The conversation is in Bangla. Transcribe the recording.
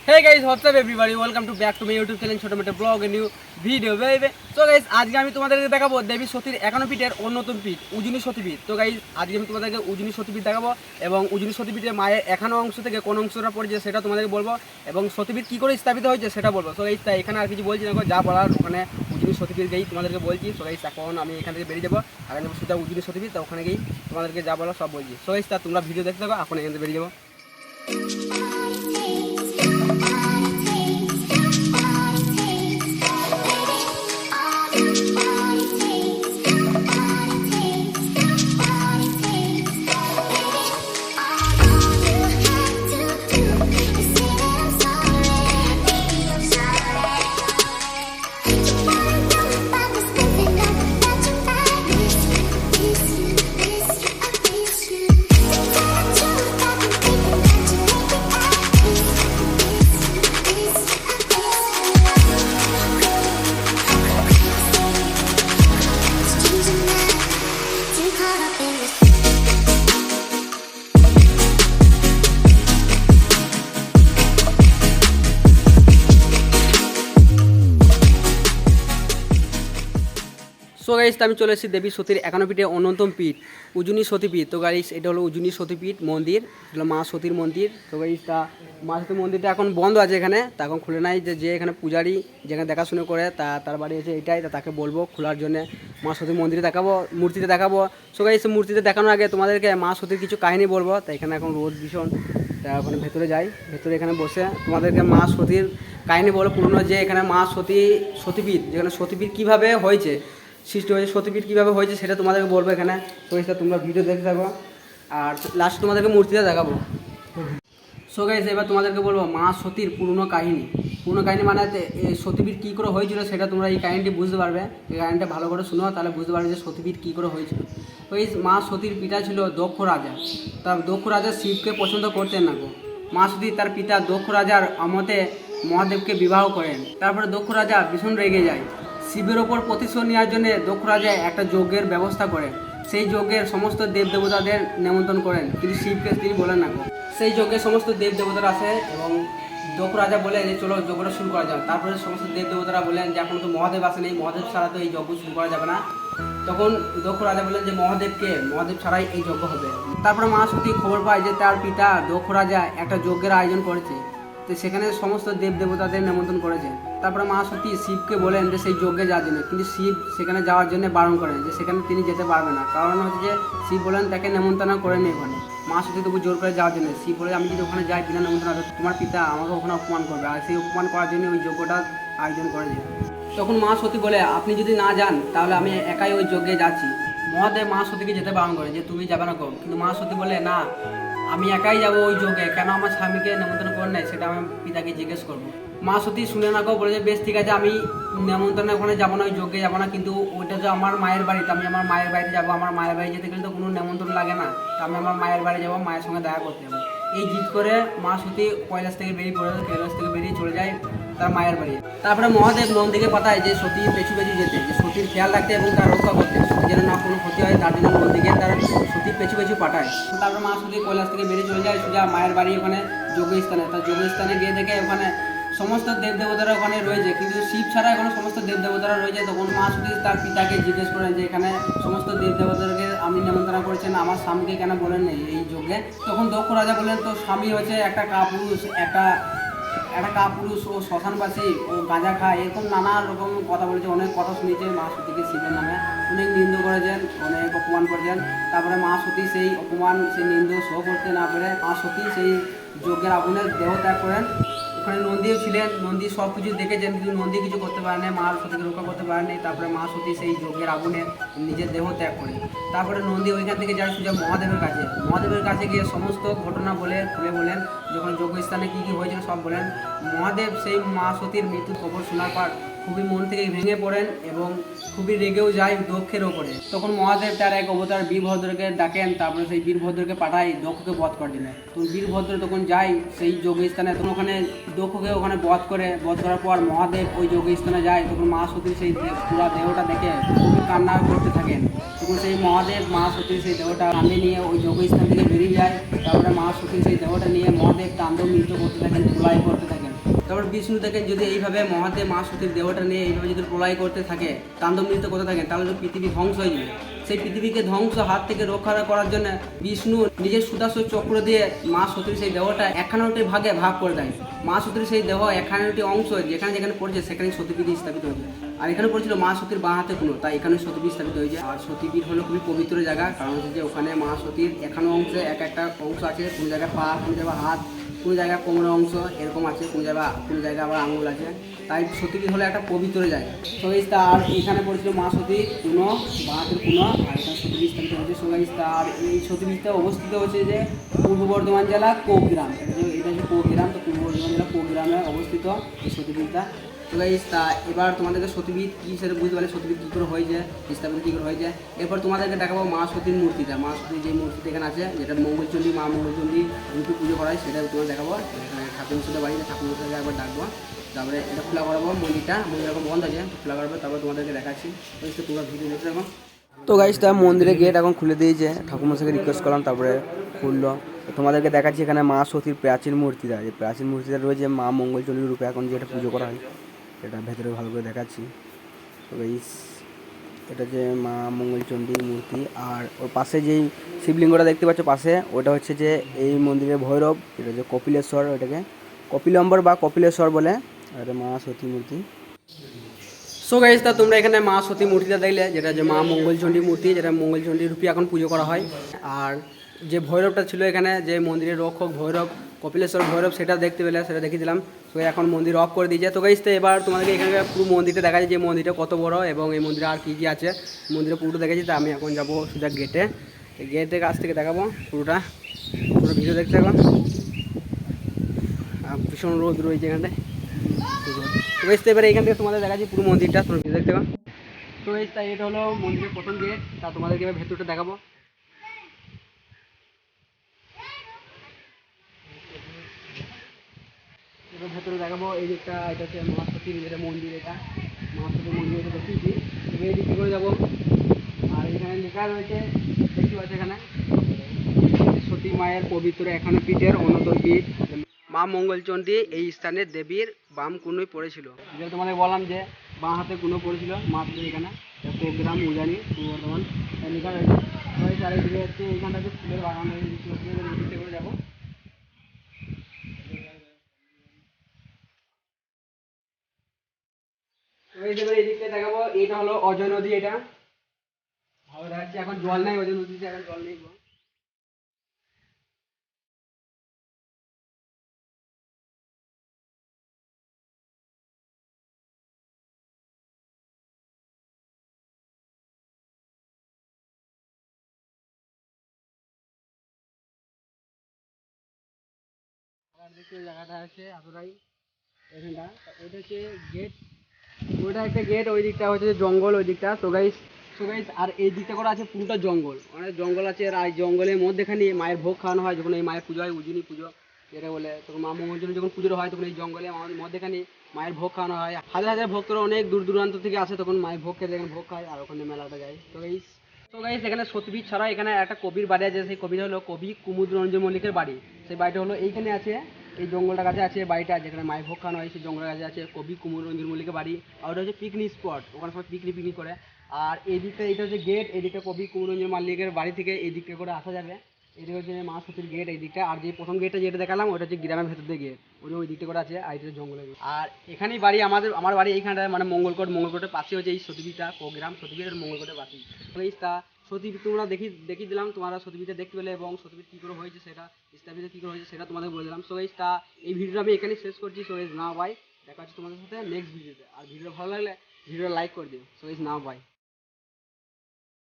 Hey guys, what's up everybody? Welcome to back to my YouTube channel ছোট মোটো vlog new video baby. So guys, আজকে আমি তোমাদেরকে দেখাবো দেবী সতীর 51 পীঠের অন্যতম পীঠ উজনি সতীপীঠ। তো গাইস, আজকে আমি তোমাদেরকে উজনি সতীপীঠ দেখাবো এবং উজনি সতীপীঠের মায়ের 51 অংশ থেকে কোন অংশটা পড়েছে সেটা তোমাদেরকে বলবো এবং সতীপীঠ কি করে স্থাপিত হয়েছে সেটা বলবো। সো গাইস, তাই এখানে আর কিছু বলছি না, যা বলার ওখানে উজনি সতীপীঠ গিয়ে তোমাদেরকে বলছি। সো গাইস, এখন আমি এখান থেকে বেরিয়ে যাবো, আর আমি সেটা উজনি সতীপীঠ, তো ওখানে গিয়ে তোমাদেরকে যা বলার সব বলছি। সো গাইস, তা তোমরা ভিডিও দেখতে থাকো, এখন এখান থেকে বেরিয়ে যাবো। সো গাইস, আমি চলে এসেছি দেবী সতীর 51 পীঠে অন্যতম পীঠ উজনি সতীপীঠ। তো গাইস, এটা হলো উজনি সতীপীঠ মন্দির, এটা মা সতীর মন্দির। তো গাইস, তা মা সতীর মন্দিরটা এখন বন্ধ আছে, এখানে তা এখন খুলে নাই। যে এখানে পূজারি যেখানে দেখাশুনো করে তার বাড়ি আছে এটাই, তা তাকে বলবো খোলার জন্য। মা সতীর মন্দিরে দেখাবো, মূর্তিতে দেখাবো। সো গাইস, মূর্তিতে দেখানোর আগে তোমাদেরকে মা সতীর কিছু কাহিনী বলবো। তাই এখানে এখন রোদ ভীষণ, তা ওখানে ভেতরে যাই, ভেতরে এখানে বসে তোমাদেরকে মা সতীর কাহিনী বলো পুরনো, যে এখানে মা সতীপীঠ, যেখানে সতীপীঠ কীভাবে হয়েছে, সৃষ্টি হয়েছে, সতীপীঠ কীভাবে হয়েছে সেটা তোমাদেরকে বলবো এখানে। তো এটা তোমরা ভিডিও দেখতে থাকো, আর লাস্ট তোমাদেরকে মূর্তিটা দেখাবো। সো গাইস, এবার তোমাদেরকে বলবো মা সতীর পুরনো কাহিনী মানে সতীপীঠ কী করে হয়েছিল সেটা তোমরা এই কাহিনীটি বুঝতে পারবে। এই কাহিনীটা ভালো করে শুনো, তাহলে বুঝতে পারবে যে সতীপীঠ কী করে হয়েছিল। তো এই মা সতীর পিতা ছিল দক্ষ রাজা। তার দক্ষ রাজা শিবকে পছন্দ করতেন না গো। মা সতী তার পিতা দক্ষ রাজার আমতে মহাদেবকে বিবাহ করেন। তারপরে দক্ষ রাজা ভীষণ রেগে যায়। শিবের ওপর প্রতিশোধ নেওয়ার জন্য দক্ষ রাজা একটা যজ্ঞের ব্যবস্থা করেন। সেই যজ্ঞের সমস্ত দেবদেবতাদের নিমন্ত্রণ করেন, কিন্তু শিবকে তিনি বলেন না। সেই যজ্ঞের সমস্ত দেবদেবতারা আসে এবং দক্ষ রাজা বলেন যে চলো যজ্ঞটা শুরু করা যাবে। তারপরে সমস্ত দেবদেবতারা বলেন যে এখন তো মহাদেব আসেন, এই মহাদেব ছাড়া তো এই যজ্ঞ শুরু করা যাবে না। তখন দক্ষ রাজা বলেন যে মহাদেব ছাড়াই এই যজ্ঞ হবে। তারপরে মা সতী খবর পায় যে তার পিতা দক্ষ রাজা একটা যজ্ঞের আয়োজন করেছে, তো সেখানে সমস্ত দেবদেবতাদের নিমন্ত্রণ করেছে। তারপরে মা সতী শিবকে বলেন যে সেই যজ্ঞে যাওয়ার জন্য, কিন্তু শিব সেখানে যাওয়ার জন্য বারণ করেন, যে সেখানে তিনি যেতে পারবে না। কারণ হচ্ছে যে শিব বলেন তাকে নিমন্ত্রণ করেনি ওখানে। মা সতী তবু জোর করে যাওয়ার জন্য। শিব বলে আমি যদি ওখানে যাই বিনা নিমন্ত্রণ, তোমার পিতা আমাকে ওখানে অপমান করবে, আর সেই অপমান করার জন্য ওই যজ্ঞটা আয়োজন করেছে। তখন মা সতী বলে আপনি যদি না যান তাহলে আমি একাই ওই যজ্ঞে যাচ্ছি। মহাদেব মা সতীকে যেতে বারণ করে যে তুমি যাবে না, কিন্তু মা সতী বলে না, আমি একাই যাবো ওই যজ্ঞে, কেন আমার স্বামীকে নিমন্ত্রণ করেন নাই সেটা আমি পিতাকে জিজ্ঞেস করবো। মা সতী শুনে না বলে যে বেশ ঠিক আছে, আমি নিমন্ত্রণে ওখানে যাবো না, ওই যজ্ঞে যাবো না, কিন্তু ওইটা যে আমার মায়ের বাড়িতে, আমি আমার মায়ের বাড়িতে যাবো। আমার মায়ের বাড়ি যেতে গেলে তো কোনো নিমন্ত্রণ লাগে না, তো আমি আমার মায়ের বাড়ি যাবো, মায়ের সঙ্গে দেখা করতে যাবো। এই জিদ করে মা সতী কৈলাস থেকে বেরিয়ে চলে যায় তার মায়ের বাড়ি। তারপরে মহাদেব নন্দীকে পাঠায় যে সতীর পেছু যেতে, যে সতীর খেয়াল রাখতে এবং তার রক্ষা করতে, যেন না কোনো ক্ষতি হয়, তার জন্য নন্দীকে তার সতীর পেছু পাঠায়। তারপরে মা সতী কৈলাস থেকে বেরিয়ে চলে যায় সোজা মায়ের বাড়ি, ওখানে যজ্ঞস্থানে। তার যজ্ঞস্থানে গিয়ে দেখে ওখানে সমস্ত দেবদেবতারা ওখানে রয়েছে, কিন্তু শিব ছাড়া এখানে সমস্ত দেবদেবতারা রয়েছে। তখন মা সতী তার পিতাকে জিজ্ঞেস করেন যে এখানে সমস্ত দেবদেবতাকে আপনি নিমন্ত্রণ করেছেন, আমার স্বামীকে কেন বলেন নেই এই যজ্ঞে। তখন দক্ষ রাজা বলেন তো স্বামী হচ্ছে একটা কাপুরুষ, ও শ্মশানবাসী, ও গাঁজা খায়, এরকম নানা রকম কথা বলেছে। অনেক কথা শুনেছে মা সতীকে শিবের নামে, অনেক নিন্দ করেছেন, অনেক অপমান করেছেন। তারপরে মা সতী সেই অপমান, সেই নিন্দ সহ করতে না পেরে মা সতী সেই যজ্ঞের আগুনের দেহ ত্যাগ করেন। ওখানে নন্দীও ছিলেন, নন্দী সব কিছু দেখেছেন, কিন্তু নন্দী কিছু করতে পারেনি, মা সতীকে রক্ষা করতে পারেনি। তারপরে মা সতী সেই যজ্ঞের আগুনে নিজের দেহ ত্যাগ করে। তারপরে নন্দী ওইখান থেকে যায় সোজা মহাদেবের কাছে গিয়ে সমস্ত ঘটনা খুলে বলেন, যখন যজ্ঞস্থানে কী কী হয়েছিল সব বলেন। মহাদেব সেই মা সতীর মৃত্যুর খবর শোনার পর খুবই মন থেকে ভেঙে পড়েন এবং খুবই রেগেও যায় দক্ষের ওপরে। তখন মহাদেব তার এক অবতার বীরভদ্রকে ডাকেন, তারপরে সেই বীরভদ্রকে পাঠায় দক্ষকে বধ করার জন্য। তো বীরভদ্র তখন যায় সেই যজ্ঞস্থানে, তখন ওখানে দক্ষকে ওখানে বধ করার পর মহাদেব ওই যজ্ঞস্থানে যায়। তখন মা সতীর সেই পুরা দেহটা দেখে খুবই কান্না করতে থাকেন। তখন সেই মহাদেব মা সতীর সেই দেহটা কাঁধে নিয়ে ওই যজ্ঞস্থান থেকে বেরিয়ে যায়। তারপরে মা সতীর সেই দেহটা নিয়ে মহাদেব তাণ্ডব নৃত্য করতে থাকেন, ধুলাই করতে থাকেন। তারপর বিষ্ণু দেখেন যদি এইভাবে মহাদেব মা সতীর দেহটা নিয়ে এইভাবে যদি প্রলয় করতে থাকে, তাণ্ডব নৃত্য করতে থাকেন, তাহলে তো পৃথিবী ধ্বংস হয়ে যাবে। সেই পৃথিবীকে ধ্বংস হাত থেকে রক্ষা করার জন্য বিষ্ণু নিজের সুদর্শন চক্র দিয়ে মা সতীর সেই দেহটা 51টি ভাগে ভাগ করে দেয়। মা সতীর সেই দেহ 51টি অংশ যেখানে যেখানে পড়ছে সেখানে সতীপীঠ স্থাপিত হয়েছে। আর এখানে পড়ছিল মা সতীর বাঁ হাতে কোনো, তাই এখানে সতীপীঠ স্থাপিত হয়েছে। আর সতীপীঠ হলো খুবই পবিত্র জায়গা, কারণ হচ্ছে যে ওখানে মা সতীর 51 অংশে এক একটা অংশ আছে, কোনো জায়গায় পা, কোনো জায়গায় হাত, কোনো জায়গায় কোমরের অংশ এরকম আছে, কোনো জায়গায় আবার আঙুল আছে। তাই সতীপীঠ হলো একটা পবিত্র জায়গা। তো আর এখানে পড়ছিল মা সতী কোনো, বাঁ হাতের কোনো, আর এখানে সতীপীঠ স্থাপিত হয়েছে। আর এই সতীপীঠটা অবস্থিত হচ্ছে যে পূর্ব বর্ধমান জেলা কোগ্রাম, এটা হচ্ছে কোগ্রাম। তো পূর্ব বর্ধমান জেলা কোগ্রামে অবস্থিত এই সতীপীঠটা। তো এবার তোমাদেরকে সতীপীঠ কী সেটা বুঝতে পারলে সতীপীঠ কী করে হয়েছে, স্থাপিত কী করে হয়েছে। এরপর তোমাদেরকে দেখাবো মা সতীর মূর্তিটা। মা সতীর যে মূর্তিটা এখানে আছে, যেটা মঙ্গলচণ্ডী, মা মঙ্গলচণ্ডী রূপে পুজো করা হয়, সেটা তোমার দেখাবো। এখানে ঠাকুর মশাইদের বাড়িতে ঠাকুর মশাইকে একবার ডাকবো, তারপরে এটা খোলা করাবো। মন্দির এখন বন্ধ আছে, খোলা করাবো, তারপর তোমাদেরকে দেখাচ্ছি। তোমরা ভিডিও দেখতে থাকো। তো গাইসটা মন্দিরের গেট এখন খুলে দিয়েছে, ঠাকুরমশাইকে রিকোয়েস্ট করলাম, তারপরে খুললো। তোমাদেরকে দেখাচ্ছি এখানে মা সতীর প্রাচীন মূর্তিটা, যে প্রাচীন মূর্তিটা রয়েছে মা মঙ্গলচণ্ডীর রূপে এখন যেটা পুজো করা হয়, এটা ভেতরে ভালো করে দেখাচ্ছি। তো গাইস এটা যে মা মঙ্গলচণ্ডীর মূর্তি, আর ওর পাশে যেই শিবলিঙ্গটা দেখতে পাচ্ছ পাশে, ওটা হচ্ছে যে এই মন্দিরের ভৈরব, এটা যে কপিলেশ্বর, ওটাকে কপিলম্বর বা কপিলেশ্বর বলে। আর মা সতী মূর্তি। সো গাইস তোমরা এখানে মা সতী মূর্তিটা দেখলে, যেটা যে মা মঙ্গলচণ্ডী মূর্তি, যেটা মঙ্গলচণ্ডী রূপে এখন পুজো করা হয়। আর যে ভৈরবটা ছিল এখানে, যে মন্দিরের রক্ষক ভৈরব, কপিলেশ্বর ভৈরব, সেটা দেখতে পেলে, সেটা দেখিয়ে দিলাম। তো এখন মন্দির অফ করে দিয়েছে। তো গাইস এবার তোমাদেরকে এখানকার পুরো মন্দিরটা দেখা যায়, যে মন্দিরটা কত বড় এবং এই মন্দিরে আর কী কী আছে, মন্দিরে পুরোটা দেখেছি। তো আমি এখন যাবো সোজা গেটের কাছ থেকে দেখাবো পুরো ভিডিও দেখতে থাকো। ভীষণ রোদ রয়েছে এখানটায়। তো বেশ এবারে এখান থেকে তোমাদের দেখাচ্ছি পুরো মন্দিরটা, তোমরা ভিডিও দেখতে পাও। তো তাই এটা হলো মন্দিরের প্রথম গেট। তা তোমাদেরকে এবার ভেতরটা দেখাবো। এবার ভেতরে দেখাবো এই দিকটা, এটা হচ্ছে মা সতীর যেটা মন্দির, এটা মা সতীর মন্দির, এটা দেখিয়েছি। এবার এই দিকটা করে যাবো। আর এখানে লেখা রয়েছে, দেখতে পাচ্ছি এখানে সতী মায়ের পবিত্র 51 পীঠের অন্যতম পীঠ মা মঙ্গলচণ্ডী এই স্থানে দেবীর বাম কুনোয় পড়েছিল। যেটা তোমাদের বললাম যে বাঁ হাতে কুনো পড়েছিল মা সতীর, এখানে প্রোগ্রাম উজানি পূর্ব বর্ধমান লেখা রয়েছে। চারিদিকে হচ্ছে এইখানটাতে ফুলের বাগান রয়েছে, করে যাবো। এই দিকটা দেখাবো, এটা হলো অজয় নদী। এটা ভালো দেখাচ্ছে, এখন জল নেই অজয় নদীতে, এখন জল নেই। দেখতে জায়গাটা আছে এতটাই, এখানটা ওইটা হচ্ছে গেট, ওইটা একটা গেট, ওই দিকটা হচ্ছে জঙ্গল ওই দিকটা। তো গাইস আর এই দিকটা করা আছে পুরোটা জঙ্গল, অনেক জঙ্গল আছে। আর এই জঙ্গলের মধ্যেখানে মায়ের ভোগ খাওয়ানো হয়, যখন এই মায়ের পুজো হয়, উজিনি পুজো যেটা বলে, তখন মা মঙ্গলচণ্ডী যখন পুজো হয়, তখন এই জঙ্গলে আমাদের মধ্যেখানে মায়ের ভোগ খাওয়ানো হয়। হাজার হাজার ভক্তরা অনেক দূর দূরান্ত থেকে আসে, তখন মায়ের ভোগ খেতে এখানে ভোগ খায়, আর ওখানে মেলাটা যায়। তো গাইস এখানে সতীপীঠ ছাড়া এখানে একটা কবির বাড়ি আছে, সেই কবির হলো কবি কুমুদ রঞ্জন মল্লিকের বাড়ি। সেই বাড়িটা হলো এইখানে আছে, এই জঙ্গলটার কাছে আছে বাড়িটা, যেখানে মায়ের ভোগ খাওয়ানো হয়, সেই জঙ্গলের কাছে আছে কবি কুমুদ রঞ্জন মল্লিকের বাড়ি। আর ওটা হচ্ছে পিকনিক স্পট, ওখানে সবাই পিকনিক করে। আর এই দিকটা, এটা হচ্ছে গেট, এই দিকটা কবি কুমুদ রঞ্জন মল্লিকের বাড়ি থেকে এই দিকটা করে আসা যাবে। এটা হচ্ছে মা সতীর গেট এই দিকটা। আর যে প্রথম গেটটা যেটা দেখালাম, ওটা হচ্ছে গ্রামের ভেতর দিয়ে গেট, ওই দিকটা করে আছে। আর এটা জঙ্গলের গেট। আর এখানেই বাড়ি আমার বাড়ি এইখানটায়, মানে মঙ্গলকোটের পাশে হচ্ছে এই সতীপীঠটা, প্রোগ্রাম সতীপীঠের মঙ্গলকোটের পাশে। তা সতীপীঠ তোমরা দেখিয়ে দিলাম, তোমরা সতীপীঠে দেখতে পেলে, এবং সতীপীঠ কী করে হয়েছে সেটা, স্থাপিত কী করে হয়েছে সেটা তোমাদের বলে দিলাম। সো তা এই ভিডিওটা আমি এখানেই শেষ করছি। সো না বাই, দেখা হচ্ছে তোমাদের সাথে নেক্সট ভিডিওতে। আর ভিডিও ভালো লাগলে ভিডিওটা লাইক করে দিও। So now by.